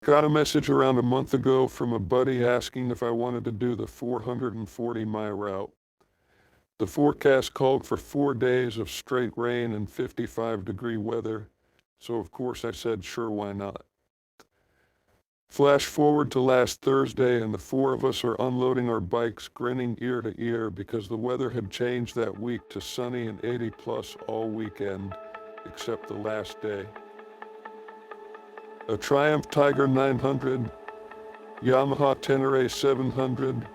Got a message around a month ago from a buddy asking if I wanted to do the 440-mile route. The forecast called for 4 days of straight rain and 55-degree weather, so of course I said sure, why not. Flash forward to last Thursday and the four of us are unloading our bikes, grinning ear to ear because the weather had changed that week to sunny and 80 plus all weekend, except the last day. A Triumph Tiger 900, Yamaha Tenere 700,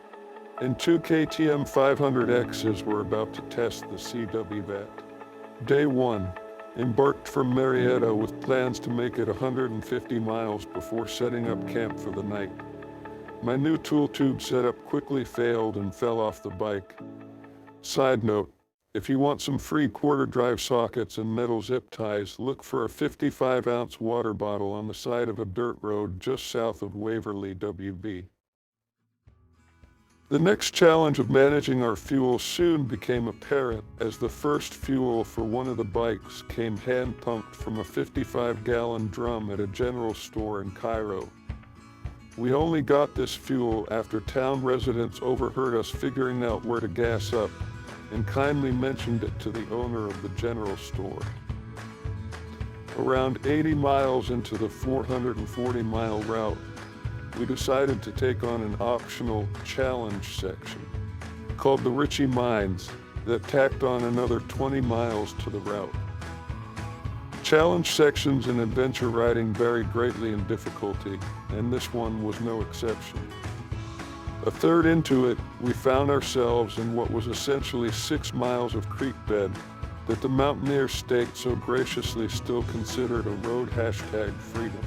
and two KTM 500Xs were about to test the CW VAT. Day 1. Embarked from Marietta with plans to make it 150 miles before setting up camp for the night. My new tool tube setup quickly failed and fell off the bike. Side note, if you want some free quarter drive sockets and metal zip ties, look for a 55-ounce water bottle on the side of a dirt road just south of Waverly, WV. The next challenge of managing our fuel soon became apparent as the first fuel for one of the bikes came hand-pumped from a 55-gallon drum at a general store in Cairo. We only got this fuel after town residents overheard us figuring out where to gas up and kindly mentioned it to the owner of the general store. Around 80 miles into the 440-mile route, we decided to take on an optional challenge section called the Richie Mines that tacked on another 20 miles to the route. Challenge sections in adventure riding vary greatly in difficulty, and this one was no exception. A third into it, we found ourselves in what was essentially 6 miles of creek bed that the mountaineer state so graciously still considered a road #freedom.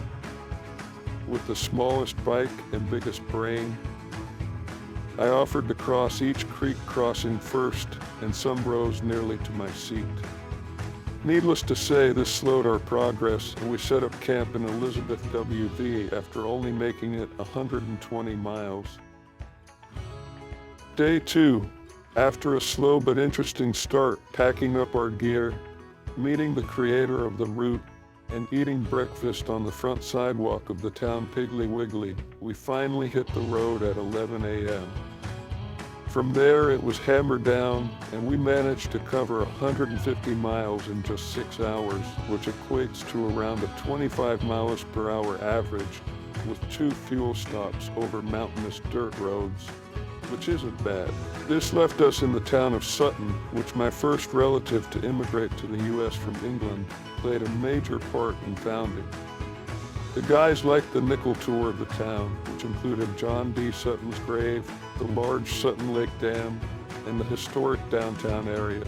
With the smallest bike and biggest brain, I offered to cross each creek crossing first, and some rose nearly to my seat. Needless to say, this slowed our progress, and we set up camp in Elizabeth, WV after only making it 120 miles. Day 2. After a slow but interesting start, packing up our gear, meeting the creator of the route, and eating breakfast on the front sidewalk of the town Piggly Wiggly, we finally hit the road at 11 a.m. From there it was hammered down, and we managed to cover 150 miles in just 6 hours, which equates to around a 25 miles per hour average, with 2 fuel stops over mountainous dirt roads, which isn't bad. This left us in the town of Sutton, which my first relative to immigrate to the U.S. from England played a major part in founding. The guys liked the nickel tour of the town, which included John D. Sutton's grave, the large Sutton Lake Dam, and the historic downtown area.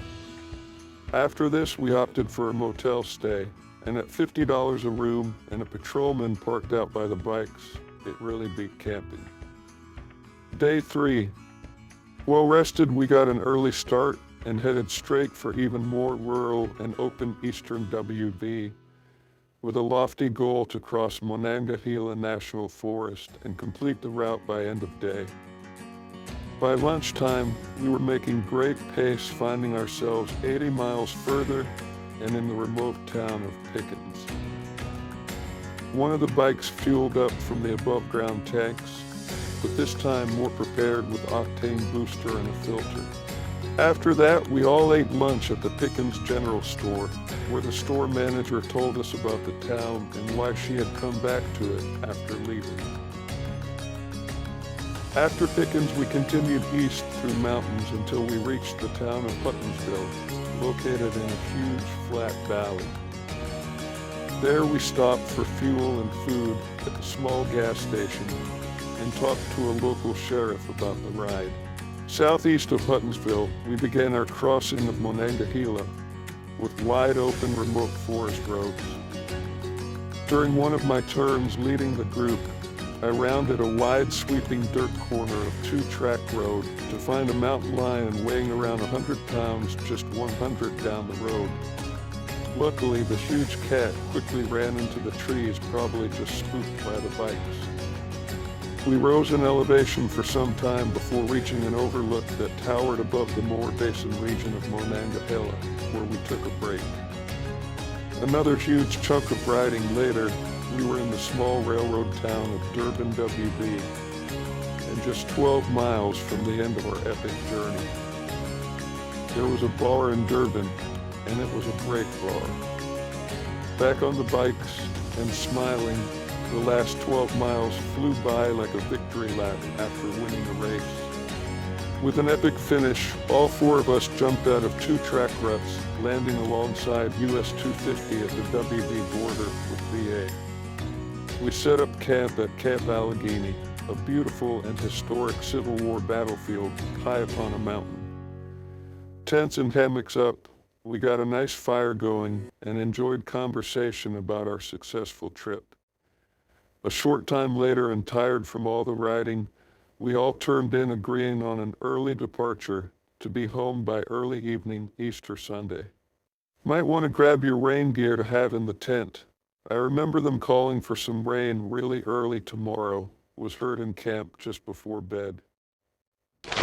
After this, we opted for a motel stay, and at $50 a room and a patrolman parked out by the bikes, it really beat camping. Day 3. Well rested, we got an early start and headed straight for even more rural and open eastern WV, with a lofty goal to cross Monongahela National Forest and complete the route by end of day. By lunchtime, we were making great pace, finding ourselves 80 miles further and in the remote town of Pickens. One of the bikes fueled up from the above-ground tanks, but this time more prepared with octane booster and a filter. After that, we all ate lunch at the Pickens General Store, where the store manager told us about the town and why she had come back to it after leaving. After Pickens, we continued east through mountains until we reached the town of Huttonsville, located in a huge flat valley. There we stopped for fuel and food at the small gas station and talked to a local sheriff about the ride. Southeast of Huttonsville, we began our crossing of Monongahela with wide open remote forest roads. During one of my turns leading the group, I rounded a wide sweeping dirt corner of 2-track road to find a mountain lion weighing around 100 pounds just 100 down the road. Luckily, the huge cat quickly ran into the trees, probably just spooked by the bikes. We rose in elevation for some time before reaching an overlook that towered above the Moore Basin region of Monongahela, where we took a break. Another huge chunk of riding later, we were in the small railroad town of Durban, WB, and just 12 miles from the end of our epic journey. There was a bar in Durban, and it was a break bar. Back on the bikes and smiling, the last 12 miles flew by like a victory lap after winning the race. With an epic finish, all four of us jumped out of two track ruts, landing alongside US 250 at the WB border with VA. We set up camp at Camp Allegheny, a beautiful and historic Civil War battlefield high upon a mountain. Tents and hammocks up, we got a nice fire going and enjoyed conversation about our successful trip. A short time later, and tired from all the riding, we all turned in agreeing on an early departure to be home by early evening Easter Sunday. Might want to grab your rain gear to have in the tent. I remember them calling for some rain really early tomorrow, was heard in camp just before bed. 6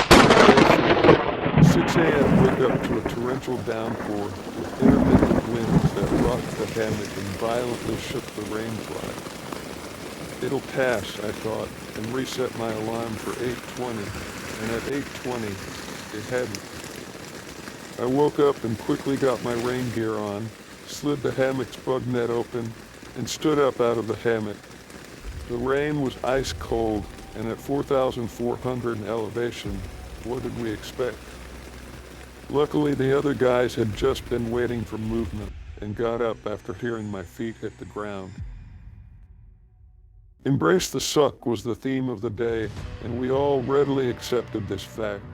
a.m. wake up to a torrential downpour with intermittent winds that rocked the hammock and violently shook the rain fly. It'll pass, I thought, and reset my alarm for 8:20, and at 8:20, it hadn't. I woke up and quickly got my rain gear on, slid the hammock's bug net open, and stood up out of the hammock. The rain was ice cold, and at 4,400 in elevation, what did we expect? Luckily, the other guys had just been waiting for movement and got up after hearing my feet hit the ground. Embrace the suck was the theme of the day, and we all readily accepted this fact.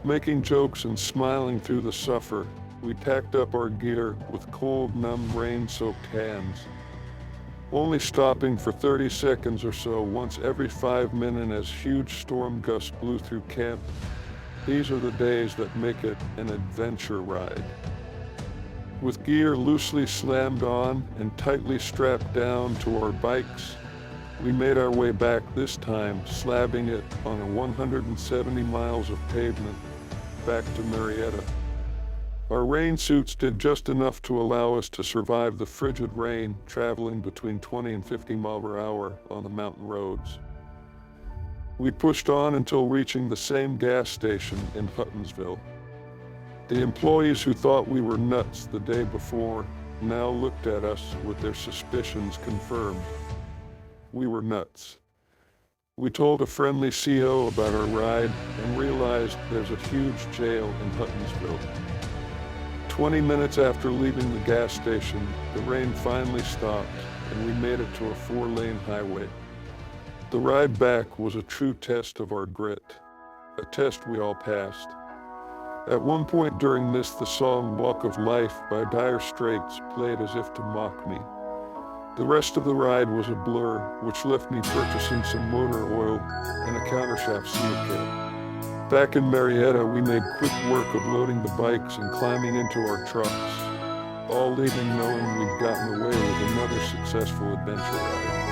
Making jokes and smiling through the suffer, we tacked up our gear with cold, numb, rain-soaked hands, only stopping for 30 seconds or so once every 5 minutes as huge storm gusts blew through camp. These are the days that make it an adventure ride. With gear loosely slammed on and tightly strapped down to our bikes, we made our way back, this time slabbing it on a 170 miles of pavement back to Marietta. Our rain suits did just enough to allow us to survive the frigid rain, traveling between 20 and 50 miles per hour on the mountain roads. We pushed on until reaching the same gas station in Huttonsville. The employees who thought we were nuts the day before now looked at us with their suspicions confirmed. We were nuts. We told a friendly CO about our ride and realized there's a huge jail in Huttonsville. 20 minutes after leaving the gas station, the rain finally stopped and we made it to a 4-lane highway. The ride back was a true test of our grit, a test we all passed. At one point during this, the song Walk of Life by Dire Straits played as if to mock me. The rest of the ride was a blur, which left me purchasing some motor oil and a countershaft seal kit. Back in Marietta, we made quick work of loading the bikes and climbing into our trucks, all leaving knowing we'd gotten away with another successful adventure ride.